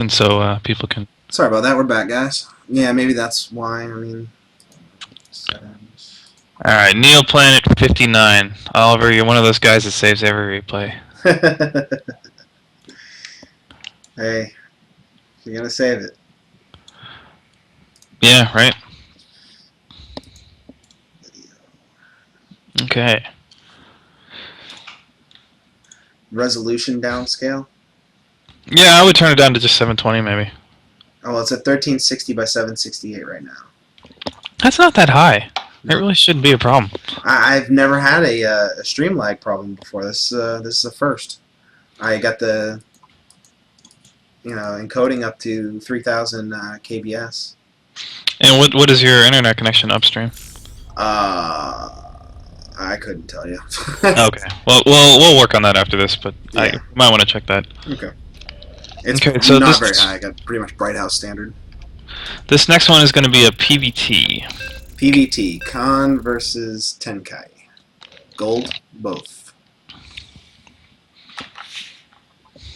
and so people can. Sorry about that. We're back, guys. Yeah, maybe that's why. I mean, settings. All right, Neoplanet 59. Oliver, you're one of those guys that saves every replay. Hey, you're gonna save it. Yeah, right. Okay. Resolution downscale. Yeah, I would turn it down to just 720 maybe. Oh, well, it's at 1360 by 768 right now. That's not that high. It really shouldn't be a problem. I've never had a stream lag problem before. This is a first. I got the encoding up to 3000 kbs. And what is your internet connection upstream? I couldn't tell you. Okay. Well, we'll work on that after this, but Yeah. I might want to check that. Okay. It's Okay, so not very high. I got pretty much Bright House standard. This next one is going to be a PVT. PVT, Khan versus Tenkai. Gold, both.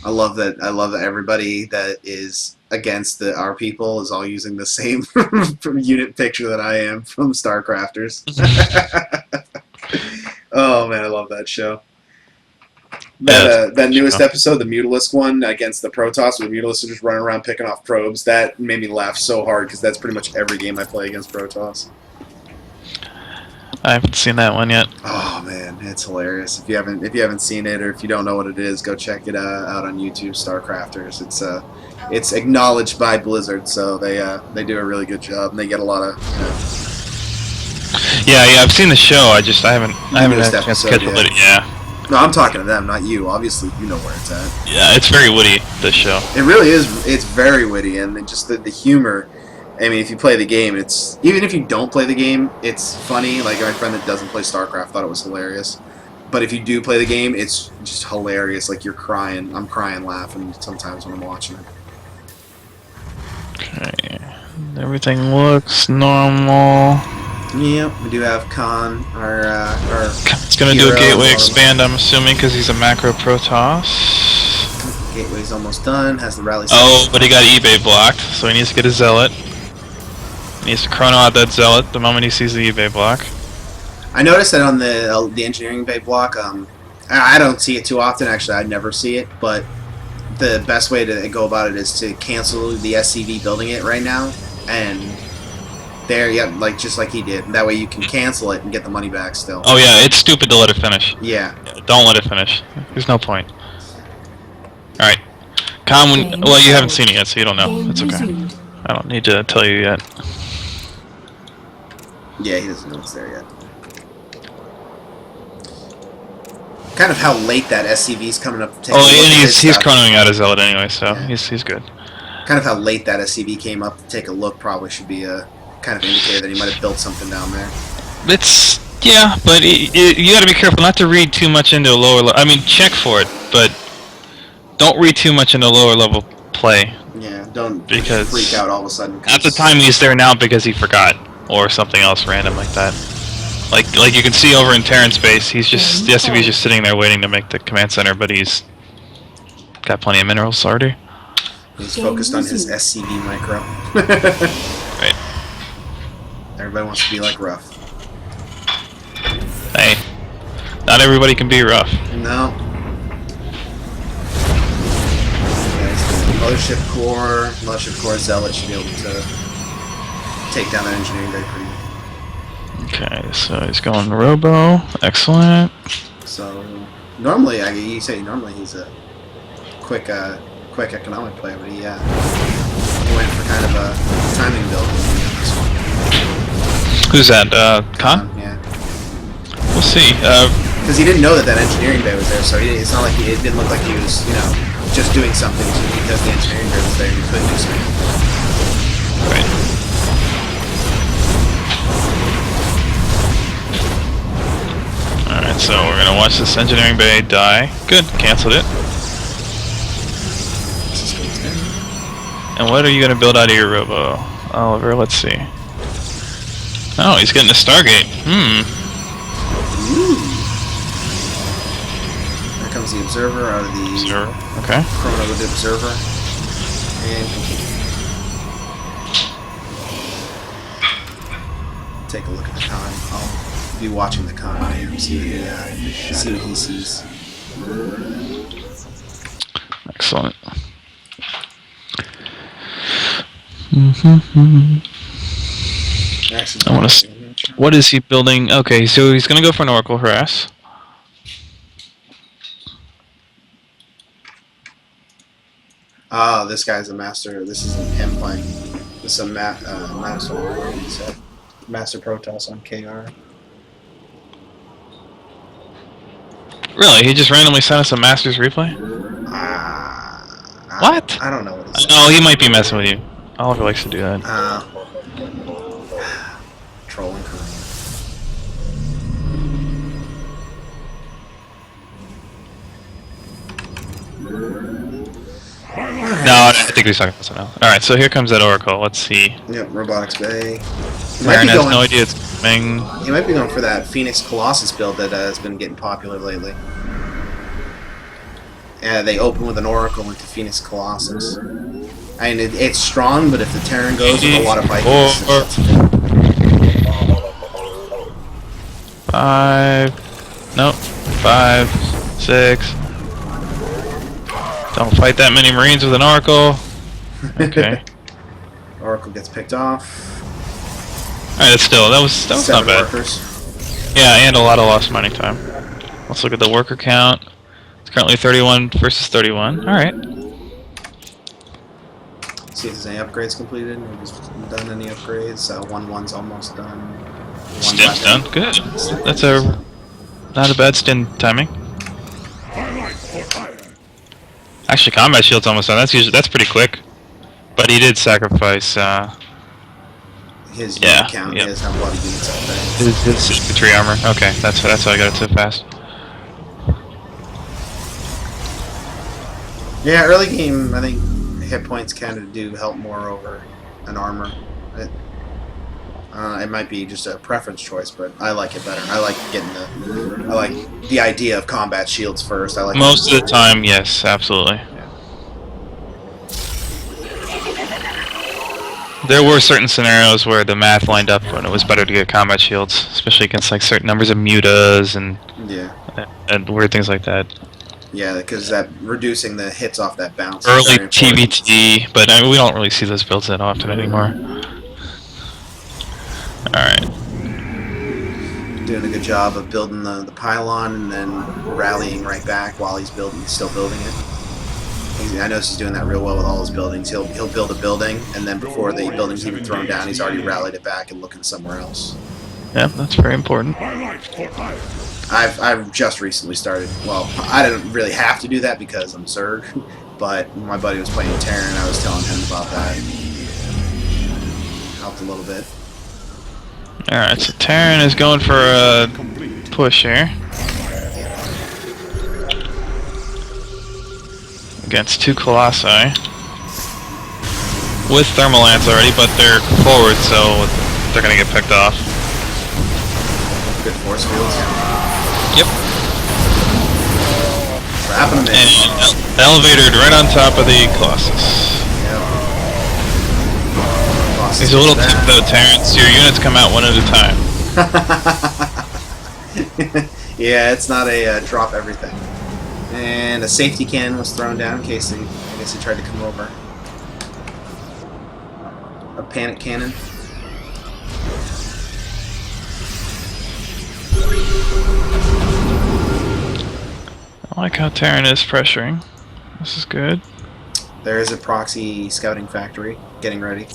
I love that everybody that is against our people is all using the same unit picture that I am from StarCrafters. Oh man, I love that show. That newest episode, the Mutalisk one against the Protoss, where the Mutalisk are just running around picking off probes, that made me laugh so hard because that's pretty much every game I play against Protoss. I haven't seen that one yet. Oh man, it's hilarious. If you haven't seen it or if you don't know what it is, go check it out on YouTube. StarCrafters. It's acknowledged by Blizzard, so they do a really good job and they get a lot of. Yeah, I've seen the show. I haven't had a chance to catch it. Yeah. No, I'm talking to them, not you. Obviously, you know where it's at. Yeah, it's very witty, this show. It really is. It's very witty, and just the humor. I mean, if you play the game, even if you don't play the game, it's funny. Like my friend that doesn't play StarCraft thought it was hilarious. But if you do play the game, it's just hilarious. Like you're crying. I'm crying, laughing sometimes when I'm watching it. Okay. Everything looks normal. Yeah, we do have Khan, our It's gonna do a gateway expand, I'm assuming, because he's a macro Protoss. Gateway's almost done. Has the rally. Oh, but he got eBay blocked, so he needs to get a Zealot. He needs to chrono out that Zealot the moment he sees the eBay block. I noticed that on the engineering bay block. I don't see it too often. Actually, I never see it. But the best way to go about it is to cancel the SCV building it right now, and there, yeah, just like he did. That way you can cancel it and get the money back still. Oh yeah, it's stupid to let it finish. Yeah. Don't let it finish. There's no point. All right, Khan. Well, you haven't seen it yet, so you don't know. It's okay. I don't need to tell you yet. Yeah, he doesn't know it's there yet. Kind of how late that SCV's coming up. To take and he's chronoing out his Zealot anyway, so yeah. he's good. Kind of how late that SCV came up to take a look probably should be a kind of indicator that he might have built something down there. Yeah, but you got to be careful not to read too much into a lower level. I mean, check for it, but don't read too much into lower level play. Yeah, don't because freak out all of a sudden. At the time, he's there now because he forgot, or something else random like that. Like you can see over in Terran's base, the SCV's just sitting there waiting to make the command center, but he's got plenty of minerals already. He's focused on his SCV micro. Right. Everybody wants to be like Ruff. Hey, not everybody can be rough. No. Mothership Core Zealot should be able to take down that engineering bay pretty good. Okay, so he's going Robo. Excellent. So normally, you say normally he's a quick economic player, but he went for kind of a timing build. Who's that? Khan? Yeah. We'll see. Because he didn't know that engineering bay was there, so it's not like it didn't look like he was, just doing something because the engineering bay was there. He couldn't do something. Right. Alright, so we're gonna watch this engineering bay die. Good, canceled it. And what are you gonna build out of your Robo, Oliver? Let's see. Oh, he's getting a Stargate. Ooh. There comes the Observer out of the Observer. Okay. Chrono the Observer. And complete. Take a look at the con. I'll be watching the con here, see what he sees. Excellent. Actually, I want to. What is he building? Okay, so he's gonna go for an Oracle Harass. Oh, this guy's a master. This isn't him playing. This is a master. What he said. Master Protoss on KR. Really? He just randomly sent us a Masters replay? What? I don't know what he said. No, he might be messing with you. Oliver likes to do that. Trolling Korean. No, I think he's talking about something else. Alright, so here comes that Oracle. Let's see. Yep, Robotics Bay. Aaron has no idea it's coming. He might be going for that Phoenix Colossus build that has been getting popular lately. Yeah, they open with an Oracle into Phoenix Colossus. I mean, it's strong, but if the Terran goes with a lot of Vikings... 5... Nope. 5, 6... Don't fight that many Marines with an Oracle. Okay. Oracle gets picked off. Alright, that was not bad. Workers. Yeah, and a lot of lost mining time. Let's look at the worker count. It's currently 31 versus 31. Alright. See if there's any upgrades completed. We've done any upgrades. 1-1's almost done. Stint's done. Good. That's not a bad stint timing. Actually, combat shield's almost done. That's pretty quick. But he did sacrifice. His unit count. Yep. He doesn't have a lot of units out there. His infantry armor. Okay, that's how I got it so fast. Yeah, early game, I think hit points kind of do help more over an armor. It might be just a preference choice, but I like it better. I like the idea of combat shields first. I like most of the time, yes, absolutely. Yeah. There were certain scenarios where the math lined up when it was better to get combat shields, especially against like certain numbers of mutas and weird things like that. Yeah, because that reducing the hits off that bounce. Early TBT, but I mean, we don't really see those builds that often anymore. Alright. Doing a good job of building the pylon and then rallying right back while he's still building it. I notice he's doing that real well with all his buildings. He'll build a building, and then before the building's even thrown down, he's already rallied it back and looking somewhere else. Yeah, that's very important. I've just recently started. Well, I didn't really have to do that because I'm Zerg, but my buddy was playing Terran. I was telling him about that. Helped a little bit. Alright, so Terran is going for a push here. Against 2 Colossi. With thermal lance already, but they're forward, so they're gonna get picked off. Good force fields. Yep. Wrapping them in. And elevated right on top of the Colossus. He's a little tip though, Terrence. Your units come out one at a time. Yeah, it's not a drop everything. And a safety cannon was thrown down in case I guess he tried to come over. A panic cannon. I like how Terran is pressuring. This is good. There is a proxy scouting factory getting ready.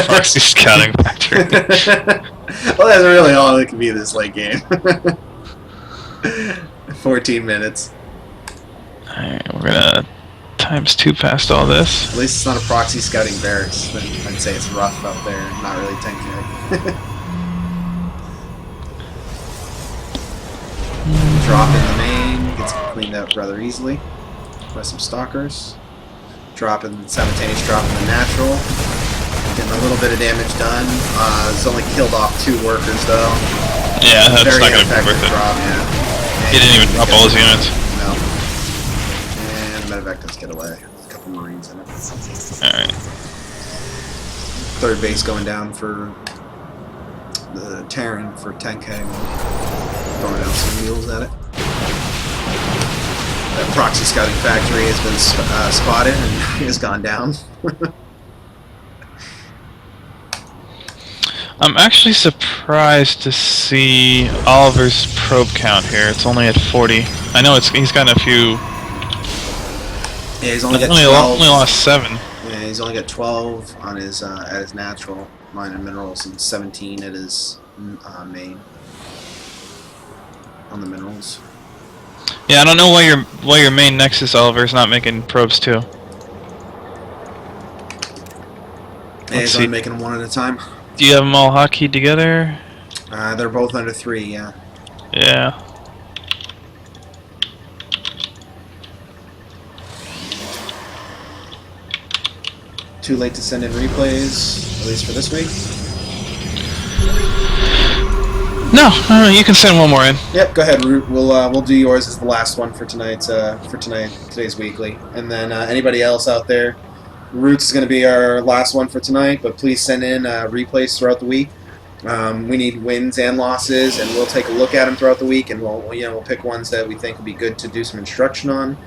Proxy scouting factory. Well, that's really all it can be this late game. 14 minutes. Alright, we're gonna ×2 past all this. At least it's not a proxy scouting barracks. Then I'd say it's rough out there, not really tanky. Drop in the main, gets cleaned up rather easily by some stalkers. Simultaneous drop in the natural. Getting a little bit of damage done. It's only killed off 2 workers though. Yeah, that's Very not gonna be worth it. drop, yeah. He didn't even drop all his units. No. And Medevac does get away. A couple couple Marines in it. Alright. Third base going down for the Terran for 10k. Throwing down some wheels at it. That proxy scouting factory has been spotted and has gone down. I'm actually surprised to see Oliver's probe count here. It's only at 40. I know he's gotten a few. Yeah, he's only got only 12. only lost 7. Yeah, he's only got 12 on his at his natural mine and minerals, and 17 at his main on the minerals. Yeah, I don't know why your main Nexus Oliver's not making probes too. Yeah, he's only making them one at a time. Do you have them all hotkeyed together? They're both under 3, yeah. Yeah. Too late to send in replays, at least for this week. No, you can send one more in. Yep, go ahead. We'll do yours as the last one for today's weekly, and then anybody else out there, Roots is going to be our last one for tonight. But please send in replays throughout the week. We need wins and losses, and we'll take a look at them throughout the week, and we'll pick ones that we think would be good to do some instruction on.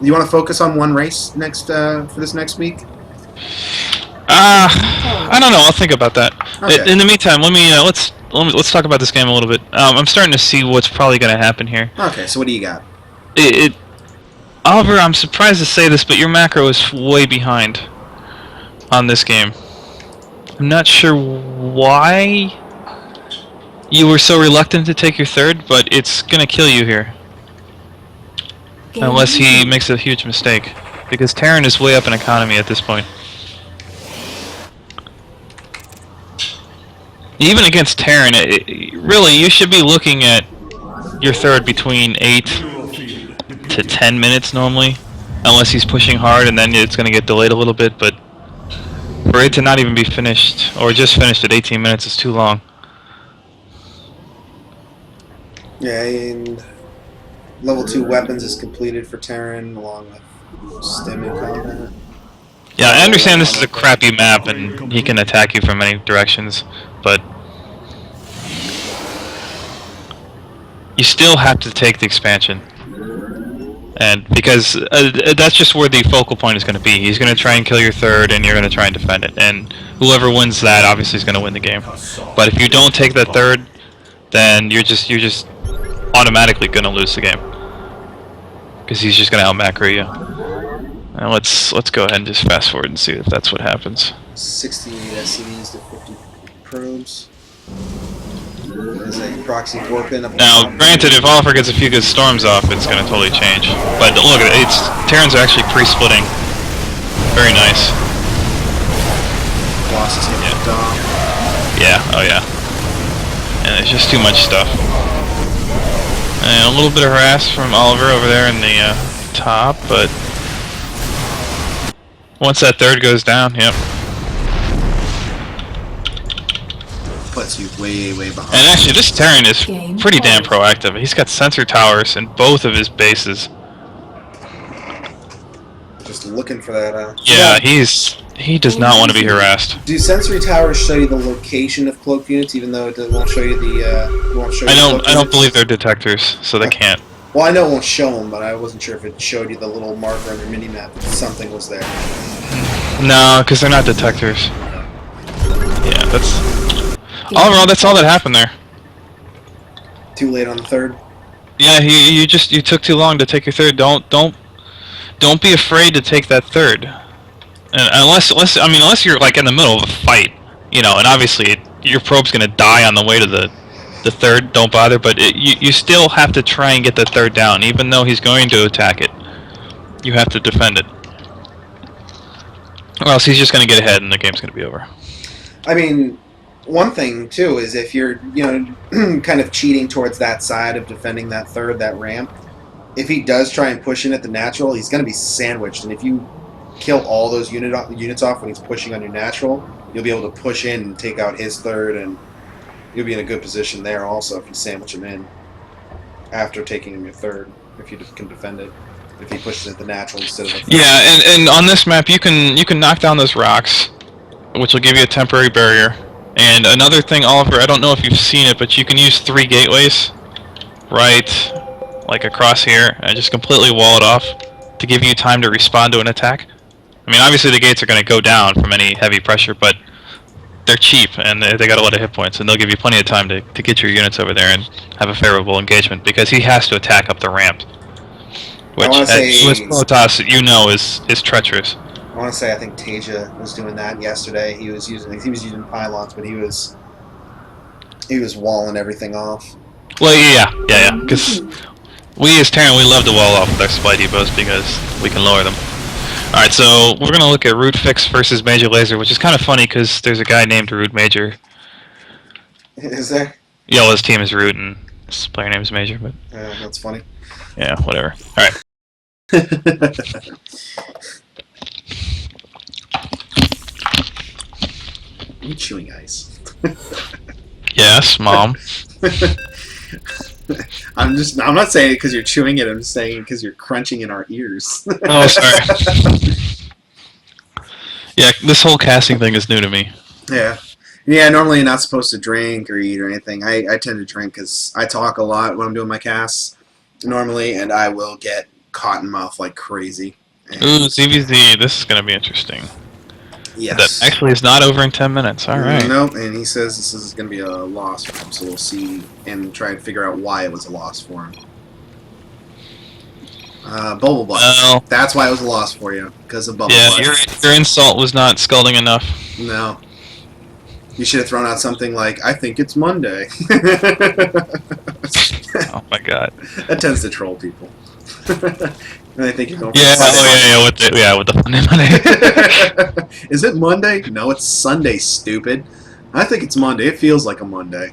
You want to focus on one race next for this next week? I don't know. I'll think about that. Okay. In the meantime, let's talk about this game a little bit. I'm starting to see what's probably going to happen here. Okay, so what do you got? Oliver, I'm surprised to say this, but your macro is way behind on this game. I'm not sure why you were so reluctant to take your third, but it's going to kill you here. Unless he makes a huge mistake. Because Terran is way up in economy at this point. Even against Terran, really, you should be looking at your third between 8 to 10 minutes normally. Unless he's pushing hard, and then it's going to get delayed a little bit, but for it to not even be finished, or just finished at 18 minutes, is too long. Yeah, and level 2 weapons is completed for Terran, along with stim in combat. Yeah, I understand this is a crappy map, and he can attack you from many directions, but you still have to take the expansion. And because that's just where the focal point is going to be. He's going to try and kill your third, and you're going to try and defend it. And whoever wins that, obviously, is going to win the game. But if you don't take that third, then you're just automatically going to lose the game. Because he's just going to out-macro you. And let's go ahead and just fast forward and see if that's what happens. 68 SCVs to 50 probes. There's a proxy warping up. Now, granted, if Oliver gets a few good storms off, it's going to totally change. But look, Terrans are actually pre-splitting. Very nice. Losses hit off. Yeah, oh yeah. And it's just too much stuff. And a little bit of harass from Oliver over there in the top, but once that third goes down, yep. Puts you way, way behind. And actually, this Terran is pretty damn proactive. He's got sensor towers in both of his bases. Just looking for that. Yeah, he does not want to be harassed. Do sensory towers show you the location of cloak units, even though it won't show you the? Won't show you I don't believe they're detectors, so they can't. Well, I know it won't show them, but I wasn't sure if it showed you the little marker on your mini-map that something was there. No, because they're not detectors. Yeah, that's... Overall, that's all that happened there. Too late on the third? Yeah, you took too long to take your third. Don't be afraid to take that third. And unless you're like in the middle of a fight, and obviously your probe's gonna die on the way to the third, don't bother, but you still have to try and get the third down, even though he's going to attack it. You have to defend it. Or else he's just going to get ahead and the game's going to be over. I mean, one thing, too, is if you're, kind of cheating towards that side of defending that third, that ramp, if he does try and push in at the natural, he's going to be sandwiched, and if you kill all those units off when he's pushing on your natural, you'll be able to push in and take out his third, and you'll be in a good position there also if you sandwich him in after taking him your third, if you can defend it. if he pushes it the natural instead of the Yeah, and on this map you can knock down those rocks, which will give you a temporary barrier. And another thing, Oliver, I don't know if you've seen it, but you can use 3 gateways, right, like across here, and just completely wall it off to give you time to respond to an attack. I mean, obviously the gates are going to go down from any heavy pressure, but they're cheap and they got a lot of hit points, and they'll give you plenty of time to get your units over there and have a favorable engagement, because he has to attack up the ramp, which wanna at say- Swiss Protoss, you know, is treacherous. I want to say I think Tasia was doing that yesterday. He was using pylons, but he was walling everything off. Well, yeah, because we as Terran, we love to wall off with our supply depots because we can lower them. Alright, so we're going to look at Root Fix versus Major Laser, which is kind of funny because there's a guy named Root Major. Is there? Yeah, well, his team is Root and his player name is Major, but That's funny. yeah, whatever. Alright. You chewing ice. Yes, Mom. I'm not saying it because you're chewing it. I'm just saying it because you're crunching in our ears. Oh, sorry. Yeah, this whole casting thing is new to me. Yeah. Yeah, normally you're not supposed to drink or eat or anything. I tend to drink because I talk a lot when I'm doing my casts normally, and I will get cotton mouth like crazy. And Ooh, ZVZ, this is going to be interesting. yes. That actually is not over in 10 minutes. Alright. Nope, and he says this is going to be a loss for him, so we'll see and try and figure out why it was a loss for him. Bubble Butt. Well, That's why it was a loss for you, because of Bubble yeah, Butt. your insult was not scalding enough. No. You should have thrown out something like, I think it's Monday. Oh my god. That tends to troll people. And I think you're going for Yeah, Sunday. with the Monday. Is it Monday? No, it's Sunday, stupid. I think it's Monday. It feels like a Monday.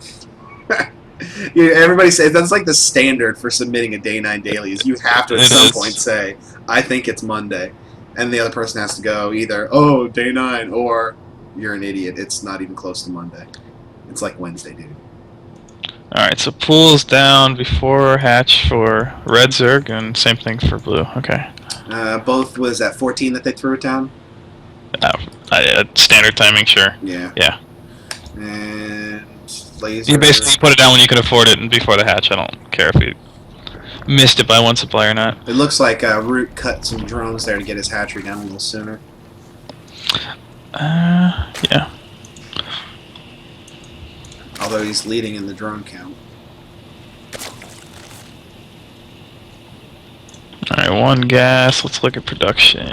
Yeah, everybody says that's like the standard for submitting a Day 9 daily is you have to at It some is. point say, I think it's Monday. And the other person has to go either, oh, Day 9, or you're an idiot. It's not even close to Monday. It's like Wednesday, dude. Alright, so pool's down before hatch for red Zerg, and same thing for blue. Okay. Both was at 14 that they threw it down? Standard timing, sure. Yeah. Yeah. And laser. You basically put it down when you can afford it and before the hatch. I don't care if you missed it by one supply or not. It looks like Root cut some drones there to get his hatchery down a little sooner. Yeah. Although he's leading in the drone count. Alright, 1 gas. Let's look at production.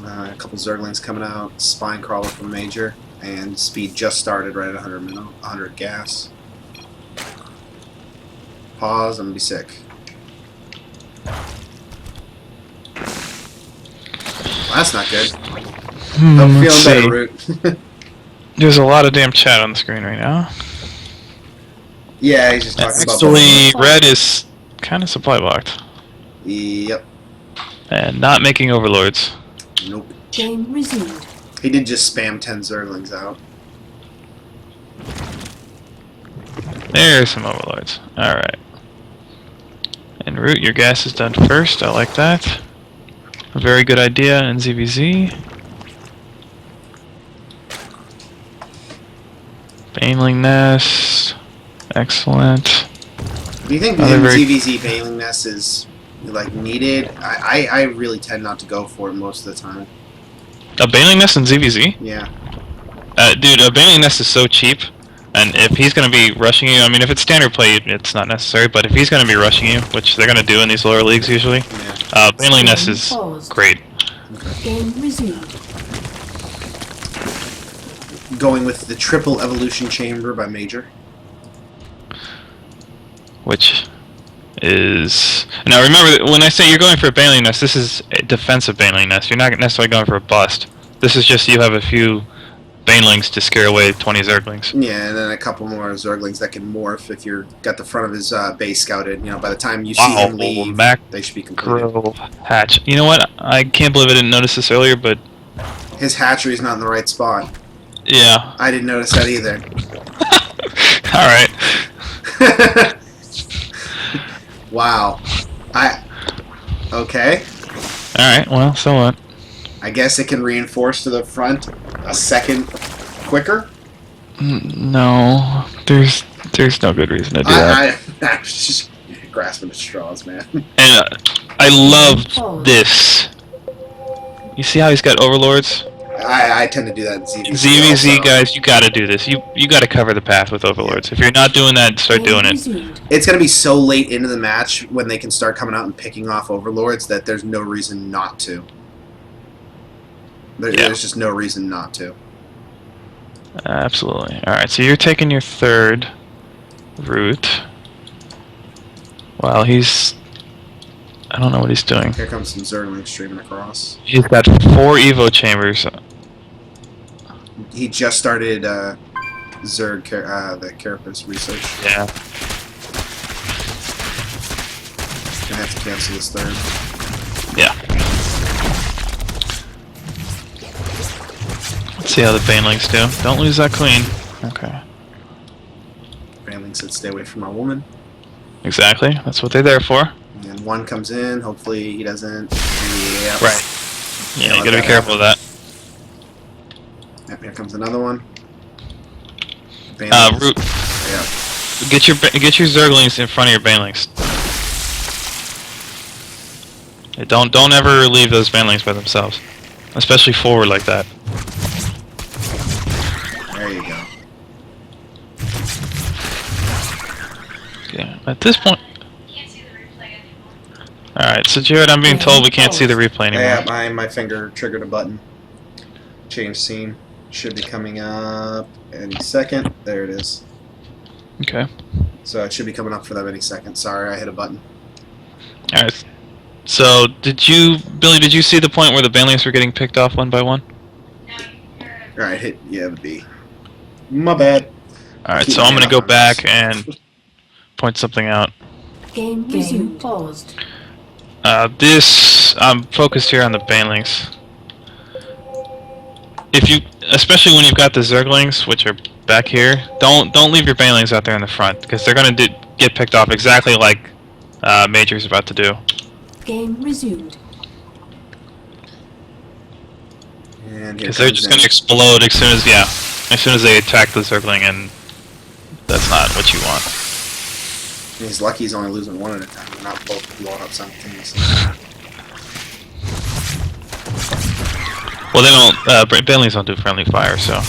A couple Zerglings coming out. Spine crawler from Major. And speed just started right at 100 minutes, 100 gas. Pause, I'm gonna be sick. Well, that's not good. I'm Let's feeling better, see. Root. There's a lot of damn chat on the screen right now. Yeah, he's just talking about Actually, red is kind of supply blocked. Yep. And not making overlords. Nope. Game resumed. He did just spam 10 Zerglings out. There's some overlords. Alright. And Root, your gas is done first. I like that. A very good idea in ZVZ. Baneling Nest. Excellent. Do you think Another very- ZVZ Bailing Nest is like needed? I really tend not to go for it most of the time. A Baneling Nest in ZVZ? Yeah. Dude, a Baneling Nest is so cheap. And if he's going to be rushing you, I mean, if it's standard play, it's not necessary. But if he's going to be rushing you, which they're going to do in these lower leagues usually, Yeah. Baneling Nest is great. Game resumed. Going with the triple evolution chamber by Major. Which is... Now remember, when I say you're going for a Baneling Nest, this is a defensive Baneling Nest. You're not necessarily going for a bust. This is just you have a few Banelings to scare away 20 Zerglings. Yeah, and then a couple more Zerglings that can morph if you're got the front of his base scouted. You know, by the time you see him leave, they should be completed. Macro hatch. You know what? I can't believe I didn't notice this earlier, but... His hatchery's not in the right spot. Yeah. I didn't notice that either. Alright. Wow. Okay. Alright, well, so what? I guess it can reinforce to the front a second quicker. No, there's no good reason to do that. I'm just grasping at straws, man. And I love this. You see how he's got overlords? I tend to do that in ZVZ. ZVZ also. guys, you gotta do this. You gotta cover the path with overlords. If you're not doing that, start doing it. Resumed. It's going to be so late into the match when they can start coming out and picking off overlords that there's no reason not to. There's just no reason not to. Absolutely. Alright, so you're taking your third route. While he's... I don't know what he's doing. Here comes some Zerglings streaming across. He's got 4 Evo chambers. He just started Zerg, the Carapace research. Yeah. Gonna have to cancel this third. Yeah. Let's see how the Banelings do. Don't lose that queen. Okay. Baneling said stay away from our woman. Exactly. That's what they're there for. And one comes in. Hopefully he doesn't. Yep. Right. Yeah, you let gotta be that careful with that. Yep, here comes another one. Banelings. Root. Yeah. Get your Zerglings in front of your Banelings. Yeah, don't ever leave those Banelings by themselves, especially forward like that. There you go. Yeah. At this point. All right. So Jared, I'm being told we can't see the replay anymore. Yeah, my finger triggered a button. Change scene. Should be coming up any second. There it is. Okay. So it should be coming up for them any second. Sorry, I hit a button. All right. So Billy? Did you see the point where the Banelings were getting picked off one by one? Alright, hit the B. My bad. Alright, so I'm gonna go back and point something out. Game resumed. Paused. I'm focused here on the Banelings. Especially when you've got the Zerglings, which are back here, don't leave your Banelings out there in the front, because they're gonna get picked off exactly like Major's about to do. Game resumed. Because they're just gonna explode as soon as they attack the Zergling, and that's not what you want. He's lucky he's only losing one at a time. They're not both blowing up simultaneously. Well, they don't. Banelings don't do friendly fire, so.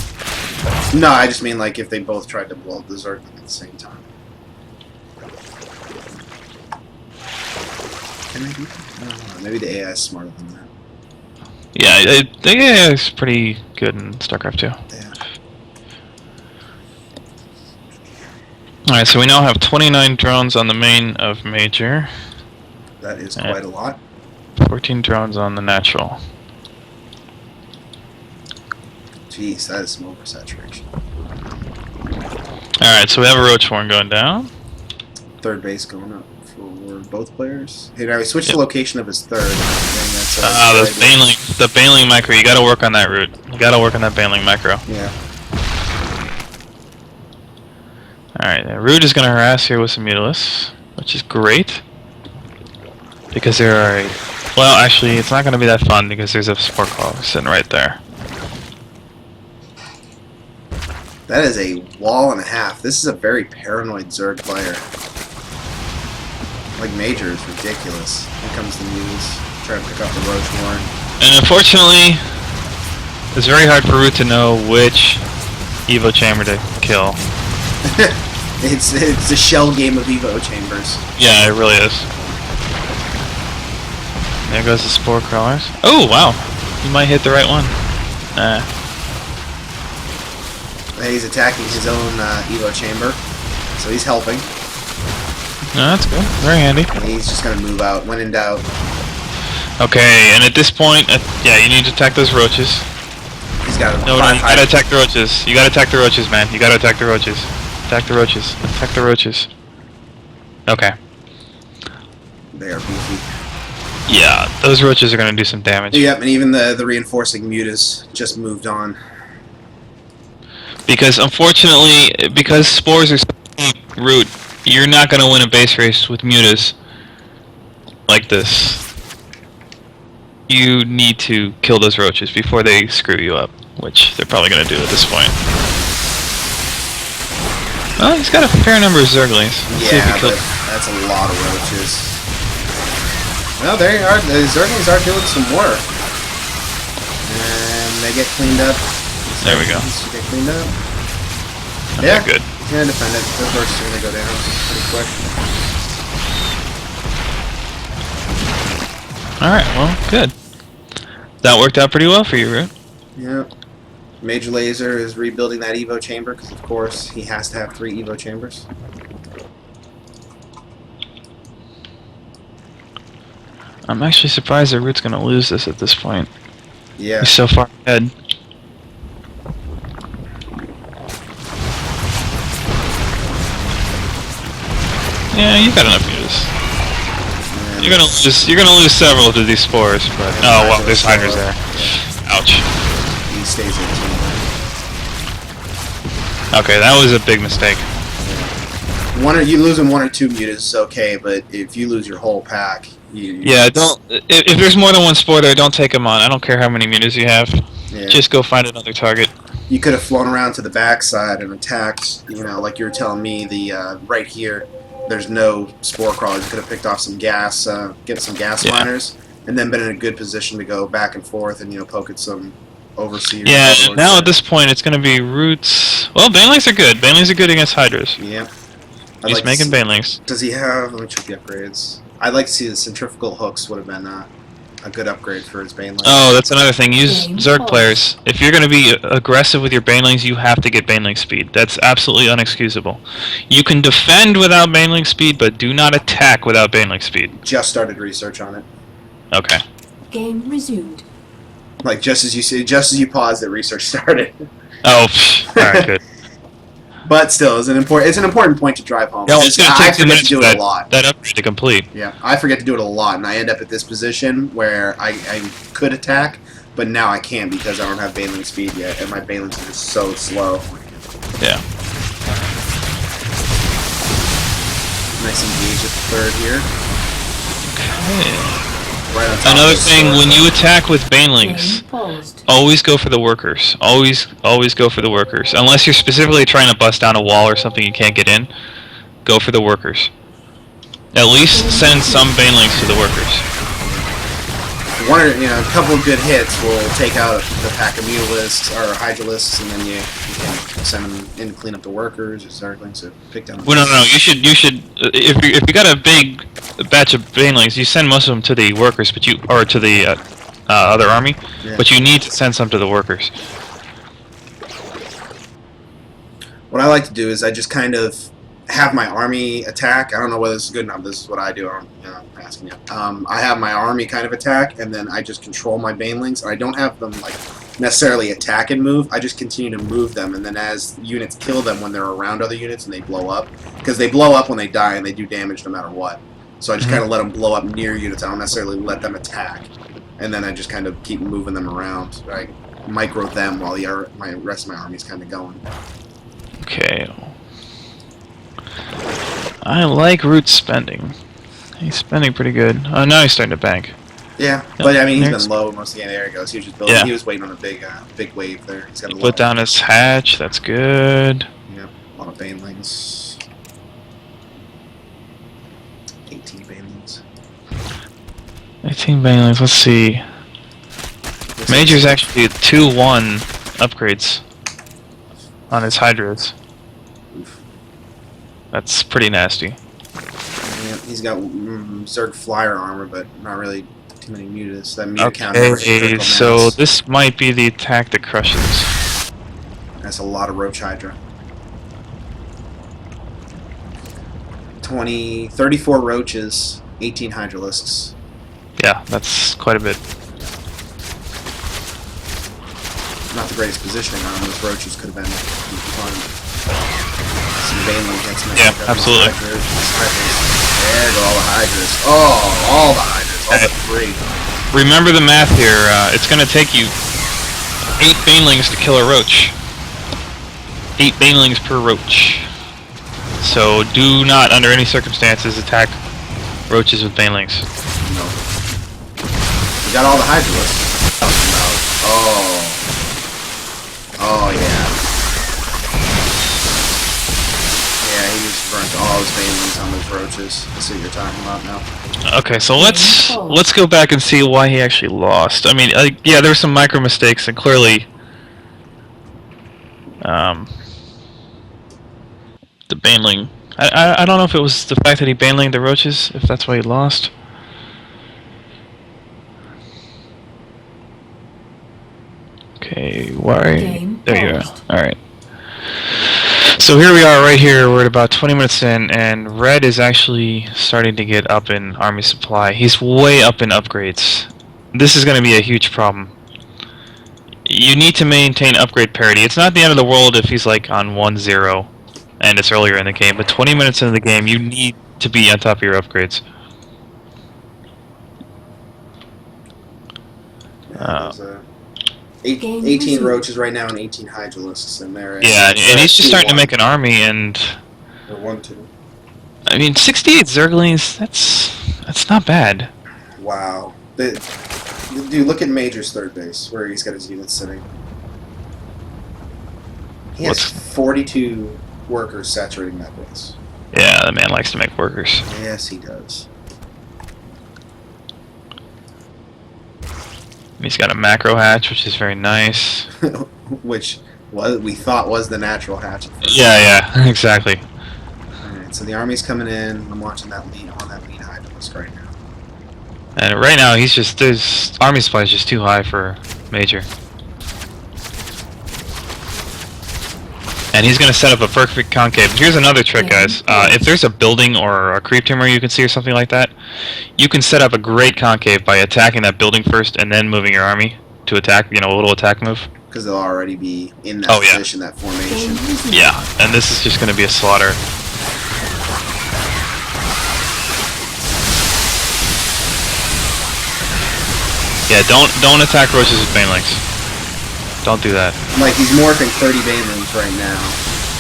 No, I just mean like if they both tried to blow up the Zergling at the same time. Can they do that? I don't know. Maybe the AI is smarter than that. Yeah, the AI is pretty good in StarCraft 2. Yeah. Alright, so we now have 29 drones on the main of Major. That is quite a lot. 14 drones on the natural. Jeez, that is some oversaturation. Alright, so we have a Roach Horn going down. Third base going up for both players. Hey, now he switched the location of his third. The Baneling micro, you gotta work on that route. You gotta work on that Baneling micro. Yeah. Alright, the route is gonna harass here with some Mutalists, which is great. Because there are well, actually, it's not gonna be that fun because there's a Sport Caller sitting right there. That is a wall and a half. This is a very paranoid Zerg player. Like Major is ridiculous. Here comes the Muse. Trying to pick up the Roach Horn. And unfortunately, it's very hard for Root to know which Evo Chamber to kill. It's a shell game of Evo Chambers. Yeah, it really is. There goes the Spore Crawlers. Oh, wow. You might hit the right one. He's attacking his own Evo Chamber. So he's helping. No, that's good. Very handy. And he's just going to move out when in doubt. Okay, and at this point, yeah, you need to attack those roaches. He's got No, you gotta attack the roaches. You gotta attack the roaches, man. You gotta attack the roaches. Attack the roaches. Attack the roaches. Okay. They are beefy. Yeah, those roaches are gonna do some damage. Yep, and even the reinforcing Mutas just moved on. Because unfortunately, because spores are so root, you're not gonna win a base race with mutas. like this, you need to kill those roaches before they screw you up, which they're probably going to do at this point. Well, he's got a fair number of Zerglings. Let's see if he Yeah, kills. but that's a lot of roaches. Well, there you are. The Zerglings are doing some work. And they get cleaned up. There we go. They get cleaned up. Okay, Yeah, good. yeah, defend it. Those roaches are going to go down pretty quick. Alright, well, good. That worked out pretty well for you, Root. Yep. Major Laser is rebuilding that Evo chamber because, of course, he has to have 3 Evo chambers. I'm actually surprised that Root's gonna lose this at this point. Yeah. He's so far ahead. Yeah, you got enough mutas. And You're gonna lose several to these spores, but oh well, there's hydras there. Ouch. he stays in team. Okay, that was a big mistake. You losing 1 or 2 mutas is okay, but if you lose your whole pack, Yeah, don't. If there's more than one spore there, don't take them on. I don't care how many mutas you have. Yeah. Just go find another target. You could have flown around to the backside and attacked, you know, like you were telling me, the right here, there's no spore crawlers. You could have picked off some gas, get some gas Yeah. miners, and then been in a good position to go back and forth and, you know, poke at some overseers. Yeah, overlords now there. at this point, it's gonna be roots. Well, banelings are good. Banelings are good against hydras. Yeah. He's making banelings. Does he have... Let me check the upgrades. I'd like to see the centrifugal hooks would have been a good upgrade for his banelings. Oh, that's another thing. Use Game Zerg pause. players. If you're going to be aggressive with your banelings, you have to get baneling speed. That's absolutely unexcusable. You can defend without baneling speed, but do not attack without baneling speed. Just started research on it. Okay. Game resumed. Like, just as you paused it, research started. Oh, alright, good. But still, it's an important point to drive home. Yeah, well, it's going to I take 2 forget minutes to do for it a lot. that upgrade to complete. Yeah, I forget to do it a lot, and I end up at this position where I could attack, but now I can't because I don't have baneling speed yet, and my banelings are just so slow. Yeah. Nice engage at the third here. Okay. Right on top Another of the thing, sword. when you attack with banelings, Game paused. always go for the workers. Always go for the workers. Unless you're specifically trying to bust down a wall or something you can't get in, go for the workers. At least send some banelings to the workers. A couple of good hits will take out the pack of mutalisks or hydralisks, and then you can send them in to clean up the workers or zerglings to pick down. Well, no. You should. If you got a big batch of banelings, you send most of them to the workers, to the other army. Yeah. But you need to send some to the workers. What I like to do is I just kind of have my army attack. I don't know whether this is good enough. This is what I do. I'm asking you. I have my army kind of attack, and then I just control my banelings. I don't have them like necessarily attack and move. I just continue to move them, and then as units kill them when they're around other units and they blow up, because they blow up when they die and they do damage no matter what. So I just kind of let them blow up near units. I don't necessarily let them attack, and then I just kind of keep moving them around. I micro them while my rest of my army's kind of going. Okay. I like Root's spending. He's spending pretty good. Oh, now he's starting to bank. Yeah, but I mean he's There's- been low most of the game. There he goes. He was just building. Yeah. He was waiting on a big wave there. He's got a He lot. put down his hatch. That's good. Yep, a lot of banelings. 18 banelings. 18 banelings. Let's see. Major's actually 2-1 upgrades on his hydras. Oof. That's pretty nasty. Yeah, he's got Zerg flyer armor, but not really too many mutas. That muta count never hits Okay, critical so mass. this might be the attack that crushes. That's a lot of Roach Hydra. 34 roaches, 18 hydralisks. Yeah, that's quite a bit. Not the greatest positioning on those roaches could have been fun. Some baneling hits. Yeah, absolutely. There go all the hydras. Oh, all the hydras. All the 3. Remember the math here. It's going to take you 8 banelings to kill a roach. 8 banelings per roach. So do not, under any circumstances, attack roaches with banelings. We got all the Hydralisks. Oh. Oh, yeah. Yeah, he just burnt all his banelings on those roaches. I see what you're talking about now. Okay, so let's go back and see why he actually lost. I mean, yeah, there were some micro mistakes, and clearly, the baneling. I don't know if it was the fact that he banelinged the roaches, if that's why he lost. Okay, why? There you are. Alright. So here we are right here, we're at about 20 minutes in, and Red is actually starting to get up in army supply. He's way up in upgrades. This is going to be a huge problem. You need to maintain upgrade parity. It's not the end of the world if he's like on 1-0 and it's earlier in the game, but 20 minutes into the game, you need to be on top of your upgrades. There's 18 roaches right now and 18 Hydralisks in there. Yeah, and he's just starting to make an army, and or 1-2. I mean, 68 Zerglings, that's not bad. Wow. Dude, look at Major's third base, where he's got his units sitting. He has 42 workers saturating that base. Yeah, the man likes to make workers. Yes, he does. He's got a macro hatch, which is very nice. Which we thought was the natural hatch. Yeah, exactly. Alright, so the army's coming in. I'm watching that lead on that lead Hydralisk right now. And right now, his army supply is just too high for Major. And he's going to set up a perfect concave. Here's another trick, guys. If there's a building or a creep tumor you can see or something like that, you can set up a great concave by attacking that building first and then moving your army to attack, a little attack move. Because they'll already be in that position, that formation. Yeah, and this is just going to be a slaughter. Yeah, don't attack roaches with banelings. Don't do that. Like, he's morphing 30 banelings right now.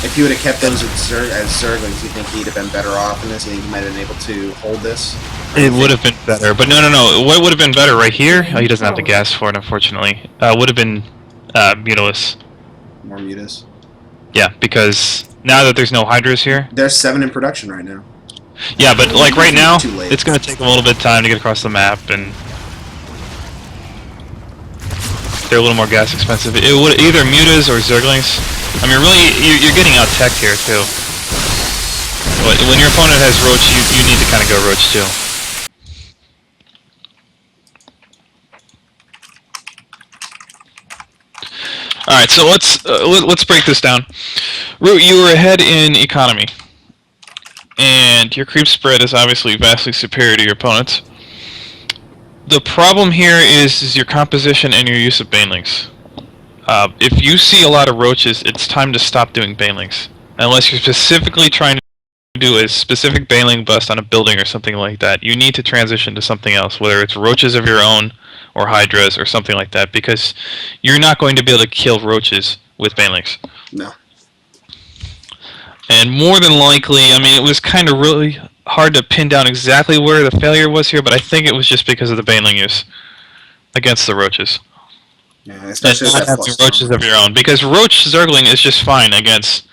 If he would have kept those as Zerglings, you think he'd have been better off in this? You think he might have been able to hold this? It would have been better, but no. What would have been better right here? Oh, he doesn't have the gas for it, unfortunately. Would have been Mutalisk. More Mutas. Yeah, because now that there's no Hydras here. There's 7 in production right now. Yeah, but like right now, it's going to take a little bit of time to get across the map, and they're a little more gas expensive. It would either Mutas or Zerglings. I mean, really, you're getting out tech here too. But when your opponent has Roach, you need to kind of go Roach too. All right, so let's break this down. Root, you were ahead in economy, and your creep spread is obviously vastly superior to your opponent's. The problem here is your composition and your use of banelings. If you see a lot of roaches, it's time to stop doing banelings. Unless you're specifically trying to do a specific baneling bust on a building or something like that, you need to transition to something else, whether it's roaches of your own or hydras or something like that, because you're not going to be able to kill roaches with banelings. No. And more than likely, I mean, it was kind of really hard to pin down exactly where the failure was here, but I think it was just because of the baneling use against the roaches. Yeah, especially not having roaches of your own, because Roach Zergling is just fine against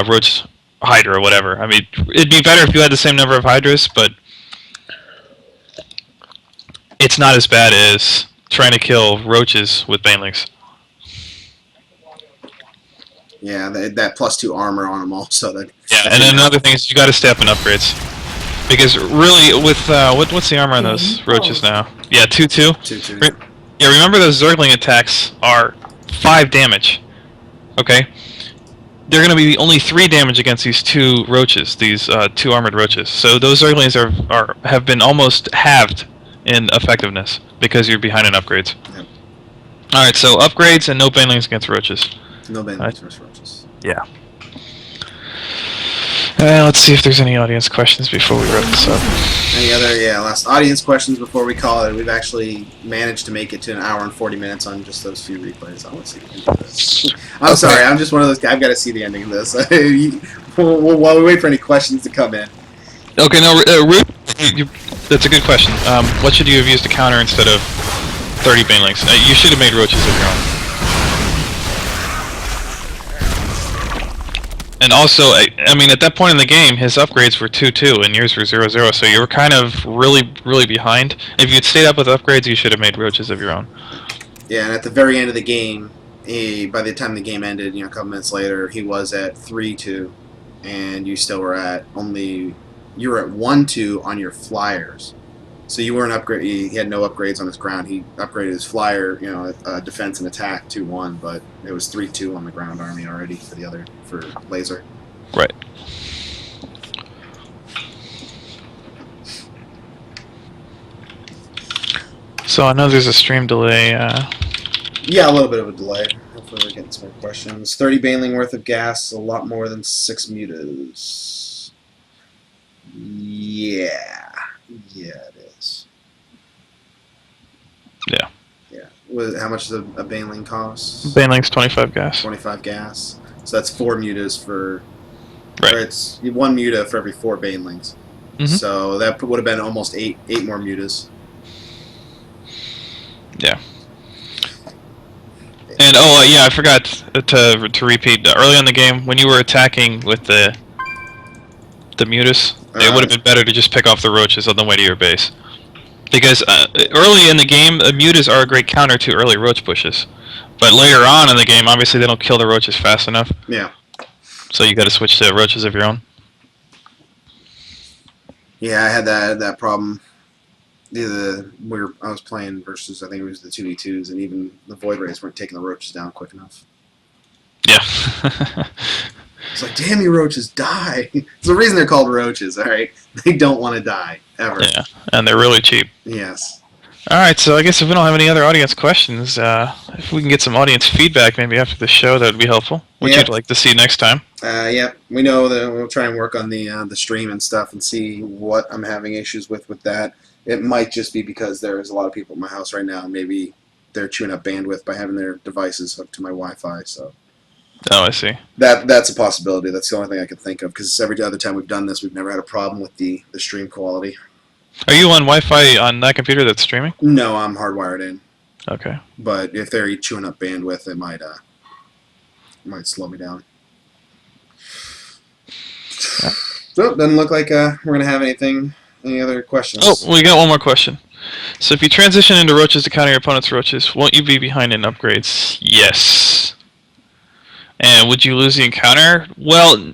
Roach Hydra or whatever. I mean, it'd be better if you had the same number of Hydras, but it's not as bad as trying to kill roaches with banelings. Yeah, that +2 armor on them also. Yeah, and then another thing is you got to step in upgrades, because really with what's the armor on those roaches now? Yeah, 2/2. 2/2. Yeah, remember those Zergling attacks are 5 damage. Okay, they're going to be only 3 damage against these 2 roaches, these 2 armored roaches. So those Zerglings have been almost halved in effectiveness because you're behind in upgrades. Yep. All right, so upgrades and no banelings against roaches. No banelings against roaches. Yeah. Let's see if there's any audience questions before we wrap this up. Any other, last audience questions before we call it? We've actually managed to make it to 1 hour and 40 minutes on just those few replays. I want to see the end of this. I'm sorry, I'm just one of those guys. I've got to see the ending of this. While we wait for any questions to come in. Okay, no, that's a good question. What should you have used to counter instead of 30 banelings. You should have made roaches of your own. And also, I mean, at that point in the game, his upgrades were 2-2 and yours were 0-0, so you were kind of really behind. If you'd stayed up with upgrades, you should have made roaches of your own. Yeah, and at the very end of the game, by the time the game ended, a couple minutes later, he was at 3-2, and you still were at you were at 1-2 on your flyers. So you weren't upgrade. He had no upgrades on his ground. He upgraded his flyer, defense and attack 2-1, but it was 3-2 on the ground army already for laser. Right. So I know there's a stream delay. Yeah, a little bit of a delay. Hopefully we're getting some more questions. 30 baneling worth of gas, a lot more than 6 mutas. Yeah, it is. Yeah. How much does a baneling cost? Baneling's 25 gas. 25 gas. So that's 4 mutas for... Right. Or it's 1 muta for every 4 banelings. Mm-hmm. So that would have been almost 8 more mutas. Yeah. And I forgot to repeat. Early in the game, when you were attacking with the mutas, it would have been better to just pick off the roaches on the way to your base. Because early in the game, mutas are a great counter to early roach pushes. But later on in the game, obviously they don't kill the roaches fast enough. Yeah. So you got to switch to roaches of your own. Yeah, I had that problem. I was playing versus, I think it was the 2v2s, and even the Void Rays weren't taking the roaches down quick enough. Yeah. It's like, damn you roaches, die! It's the reason they're called roaches, alright? They don't want to die, ever. Yeah, and they're really cheap. Yes. Alright, so I guess if we don't have any other audience questions, if we can get some audience feedback maybe after the show, that would be helpful. What you'd like to see next time? Yeah, we know that we'll try and work on the stream and stuff and see what I'm having issues with that. It might just be because there's a lot of people at my house right now. Maybe they're chewing up bandwidth by having their devices hooked to my Wi-Fi, so... Oh, I see. That's a possibility. That's the only thing I can think of, because every other time we've done this, we've never had a problem with the stream quality. Are you on Wi-Fi on that computer that's streaming? No, I'm hardwired in. Okay. But if they're chewing up bandwidth, it might slow me down. Yeah. So, doesn't look like we're going to have any other questions. Oh, we got one more question. So if you transition into roaches to counter your opponent's roaches, won't you be behind in upgrades? Yes. And would you lose the encounter? Well,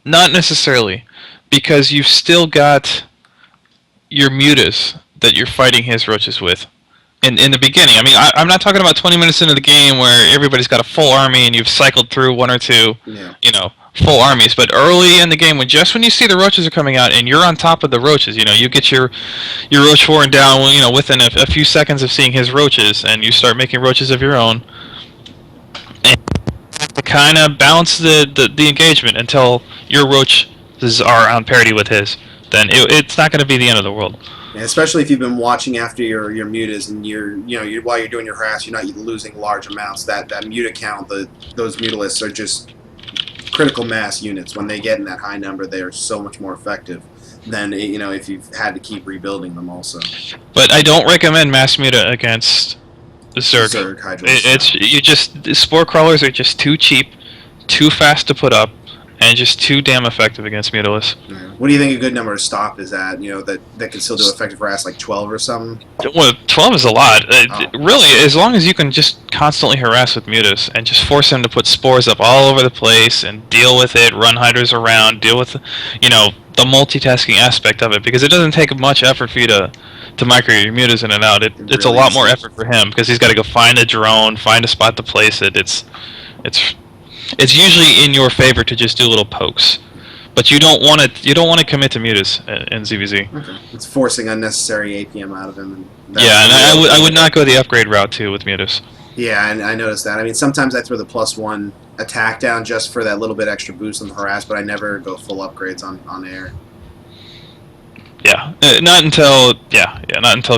not necessarily, because you've still got your mutas that you're fighting his roaches with. In the beginning, I mean, I'm not talking about 20 minutes into the game where everybody's got a full army and you've cycled through one or two, full armies. But early in the game, when you see the roaches are coming out and you're on top of the roaches, you get your roach warren down, within a few seconds of seeing his roaches, and you start making roaches of your own. And to kind of balance the engagement until your roaches are on parity with his, then it's not going to be the end of the world. Yeah, especially if you've been watching after your mutas and while you're doing your harass, you're not losing large amounts. That muta count, those mutalisks are just critical mass units. When they get in that high number, they are so much more effective than if you've had to keep rebuilding them also. But I don't recommend mass muta against Zerg. Zerg Hydras. Spore crawlers are just too cheap, too fast to put up, and just too damn effective against mutalisks. Yeah. What do you think a good number to stop is at? That can still do effective harass, like 12 or something? Well, 12 is a lot. Really, as long as you can just constantly harass with mutas and just force them to put spores up all over the place and deal with it, run hydras around, deal with, the multitasking aspect of it, because it doesn't take much effort for you to micro your mutas in and out. It's a lot more effort for him, because he's got to go find a drone, find a spot to place it. It's usually in your favor to just do little pokes, but you don't want to commit to mutas in ZVZ. Okay. It's forcing unnecessary APM out of him. And I would not go the upgrade route too with mutas. Yeah, and I noticed that. I mean, sometimes I throw the +1 attack down just for that little bit extra boost on the harass, but I never go full upgrades on air. Yeah, not until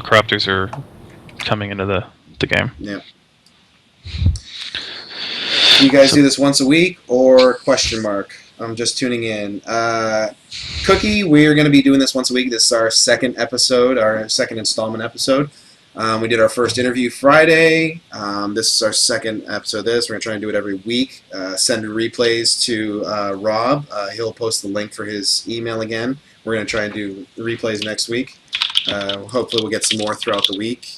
corruptors are coming into the game. Yeah. You guys do this once a week or question mark? I'm just tuning in. Cookie, we're going to be doing this once a week. This is our second episode, our second installment episode. We did our first interview Friday. This is our second episode of this. We're going to try and do it every week. Send replays to Rob. He'll post the link for his email again. We're going to try and do replays next week. Hopefully we'll get some more throughout the week.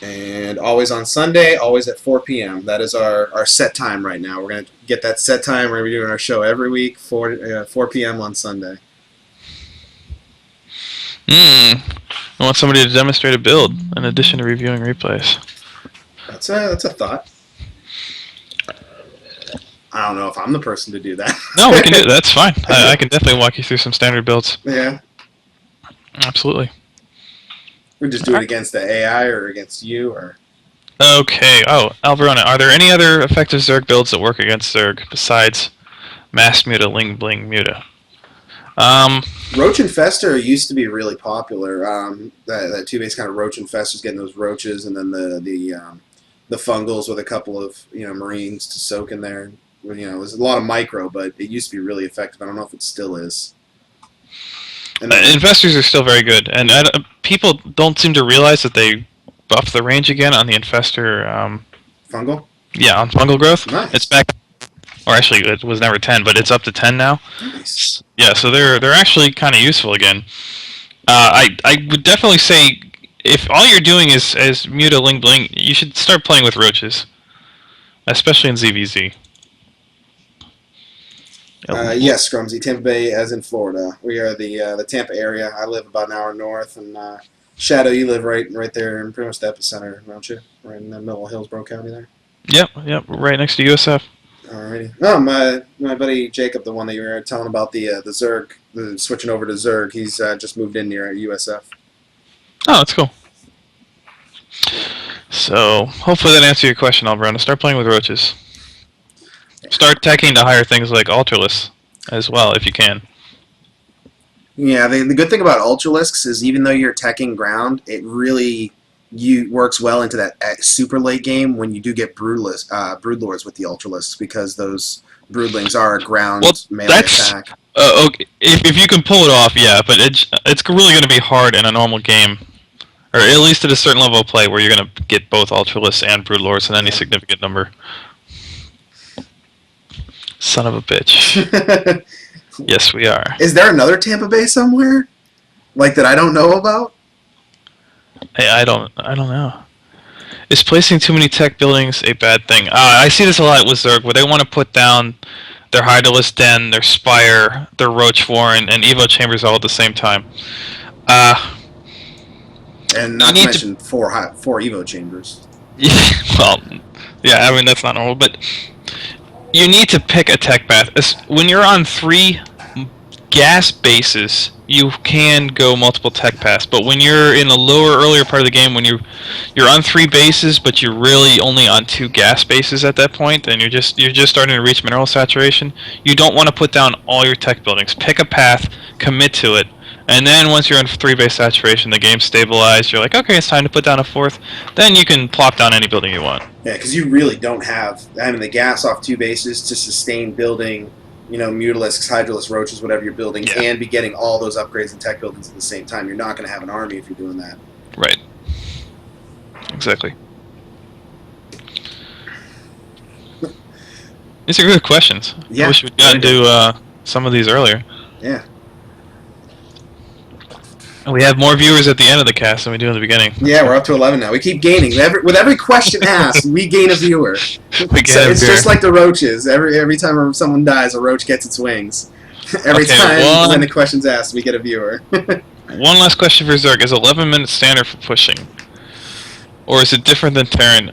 And always on Sunday, always at 4 p.m. That is our set time right now. We're going to get that set time. We're going to be doing our show every week, 4 p.m. on Sunday. I want somebody to demonstrate a build in addition to reviewing replays. That's a thought. I don't know if I'm the person to do that. No, we can do it. That's fine. I can definitely walk you through some standard builds. Yeah. Absolutely. We just do it against the AI or against you or. Okay. Oh, Alvarona, are there any other effective Zerg builds that work against Zerg besides Mass Muta, Ling Bling Muta? Roach Infester used to be really popular. That 2-base kind of Roach Infesters, getting those roaches, and then the fungals with a couple of Marines to soak in there. It was a lot of micro, but it used to be really effective. I don't know if it still is. Infestors are still very good, and people don't seem to realize that they buffed the range again on the Infestor. Fungal? Yeah, on fungal growth. Nice. It's back, or actually it was never 10, but it's up to 10 now. Nice. Yeah, so they're actually kind of useful again. I would definitely say if all you're doing is Muta Ling Bling, you should start playing with roaches, especially in ZVZ. Yes, Scrumsy, Tampa Bay, as in Florida. We are the Tampa area. I live about an hour north, and Shadow, you live right there in pretty much the epicenter, don't you? Right in the middle of Hillsborough County there. Yep, right next to USF. Alrighty. No, my buddy Jacob, the one that you were telling about the Zerg, switching over to Zerg. He's just moved in near USF. Oh, that's cool. So hopefully that answers your question, Albrona. Start playing with roaches. Start teching to higher things like Ultralisk as well, if you can. Yeah, the good thing about Ultralisks is even though you're teching ground, it really works well into that super late game when you do get Broodlords with the Ultralisks, because those Broodlings are a ground melee attack. Okay. If you can pull it off, yeah, but it's really going to be hard in a normal game, or at least at a certain level of play where you're going to get both Ultralisks and Broodlords in any significant number. Son of a bitch. Yes, we are. Is there another Tampa Bay somewhere, like that I don't know about? I don't know. Is placing too many tech buildings a bad thing? I see this a lot with Zerg, where they want to put down their Hydralisk Den, their Spire, their Roach Warren, and Evo Chambers all at the same time. And not to mention four Evo Chambers. Well, yeah, I mean, that's not normal, but you need to pick a tech path. When you're on 3 gas bases, you can go multiple tech paths, but when you're in a earlier part of the game, when you're on 3 bases, but you're really only on 2 gas bases at that point, and you're just starting to reach mineral saturation, you don't want to put down all your tech buildings. Pick a path, commit to it, and then once you're in 3-base saturation, the game's stabilized, you're like, okay, it's time to put down a 4th, then you can plop down any building you want. Yeah, because you really don't have having the gas off 2 bases to sustain building, Mutalisks, Hydralisks, Roaches, whatever you're building, and be getting all those upgrades and tech buildings at the same time. You're not going to have an army if you're doing that. Right. Exactly. These are good questions. Yeah, I wish we'd gotten to some of these earlier. Yeah. We have more viewers at the end of the cast than we do in the beginning. Yeah, we're up to 11 now. We keep gaining. With every question asked, we gain a viewer. It's just like the roaches. Every time someone dies, a roach gets its wings. Every time when the question's asked, we get a viewer. One last question for Zerg. Is 11 minutes standard for pushing? Or is it different than Terran?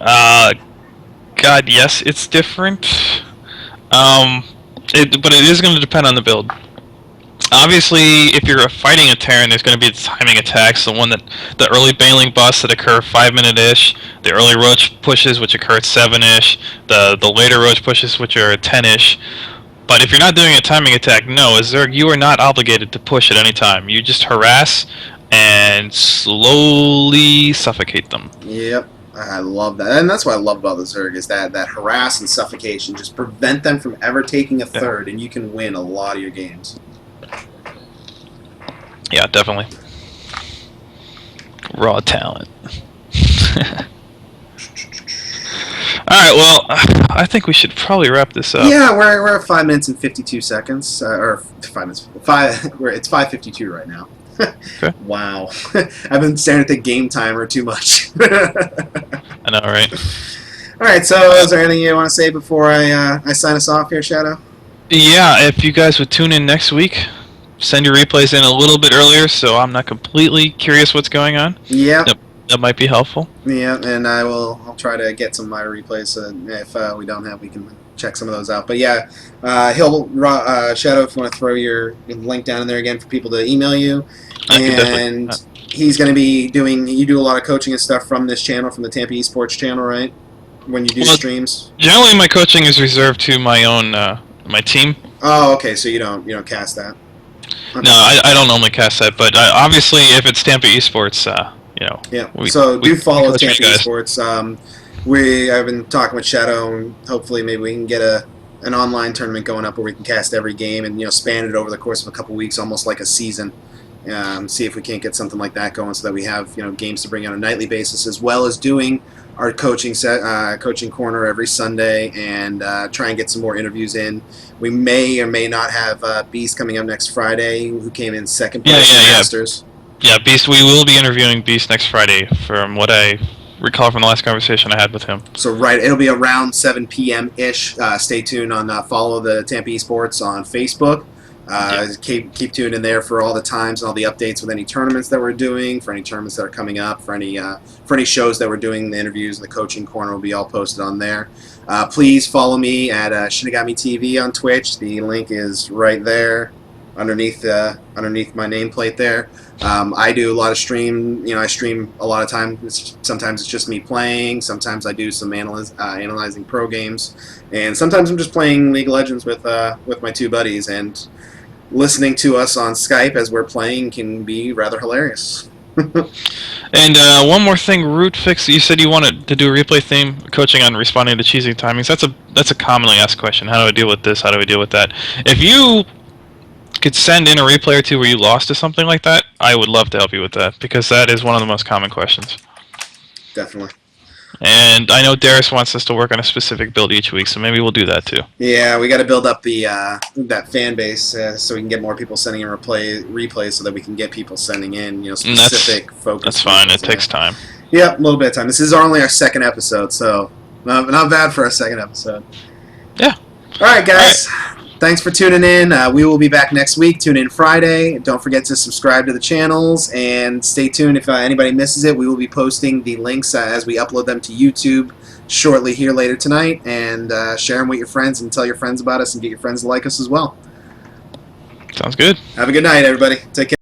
God, yes, it's different. But it is going to depend on the build. Obviously, if you're fighting a Terran, there's going to be timing attacks. The early Baneling busts that occur 5-minute-ish, the early Roach pushes, which occur at 7-ish, the later Roach pushes, which are at 10-ish. But if you're not doing a timing attack, no, as Zerg, you are not obligated to push at any time. You just harass and slowly suffocate them. Yep. I love that. And that's what I love about the Zerg, is that harass and suffocation. Just prevent them from ever taking a third, and you can win a lot of your games. Yeah, definitely. Raw talent. Alright, well, I think we should probably wrap this up. Yeah, we're at 5 minutes and 52 seconds, or 5 minutes. It's 5:52 right now. Okay. Wow, I've been staring at the game timer too much. I know, right? All right, so is there anything you want to say before I sign us off here, Shadow? Yeah, if you guys would tune in next week, send your replays in a little bit earlier so I'm not completely curious what's going on. Yeah. That might be helpful. Yeah, and I'll try to get some of my replays. If we don't have, we can check some of those out. But yeah, Shadow, if you want to throw your link down in there again for people to email you. I can definitely And he's going to be doing, you do a lot of coaching and stuff from this channel, from the Tampa Esports channel, right? When you do streams? Generally, my coaching is reserved to my own, my team. Oh, okay, so you don't cast that. Okay. No, I don't normally cast that, but obviously if it's Tampa Esports, you know. Yeah. We Follow coach Tampa you guys. Esports. I've been talking with Shadow, and hopefully maybe we can get an online tournament going up where we can cast every game and span it over the course of a couple weeks, almost like a season. See if we can't get something like that going, so that we have games to bring on a nightly basis, as well as doing our coaching corner every Sunday, and try and get some more interviews in. We may or may not have Beast coming up next Friday, who came in second place in Masters. Yeah, Beast. We will be interviewing Beast next Friday, from what I recall from the last conversation I had with him. So it'll be around 7 p.m. ish. Stay tuned on follow the Tampa Esports on Facebook. Keep tuned in there for all the times and all the updates with any tournaments that we're doing, for any tournaments that are coming up, for any shows that we're doing. The interviews and the coaching corner will be all posted on there. Please follow me at Shinigami TV on Twitch. The link is right there underneath my nameplate there. I do a lot of stream. I stream a lot of times. Sometimes it's just me playing. Sometimes I do some analyzing pro games, and sometimes I'm just playing League of Legends with my two buddies. And listening to us on Skype as we're playing can be rather hilarious. And one more thing, Root Fix. You said you wanted to do a replay theme coaching on responding to cheesy timings. That's a commonly asked question. How do I deal with this? How do I deal with that? If you could send in a replay or two where you lost to something like that, I would love to help you with that, because that is one of the most common questions. Definitely. And I know Darius wants us to work on a specific build each week, so maybe we'll do that too. Yeah, we got to build up the that fan base so we can get more people sending in replays, so that we can get people sending in specific focus. That's fine. It takes time. Yeah, a little bit of time. This is only our second episode, so not bad for a second episode. Yeah. All right, guys. All right. Thanks for tuning in. We will be back next week. Tune in Friday. Don't forget to subscribe to the channels, and stay tuned if anybody misses it. We will be posting the links as we upload them to YouTube shortly here later tonight, and share them with your friends and tell your friends about us and get your friends to like us as well. Sounds good. Have a good night, everybody. Take care.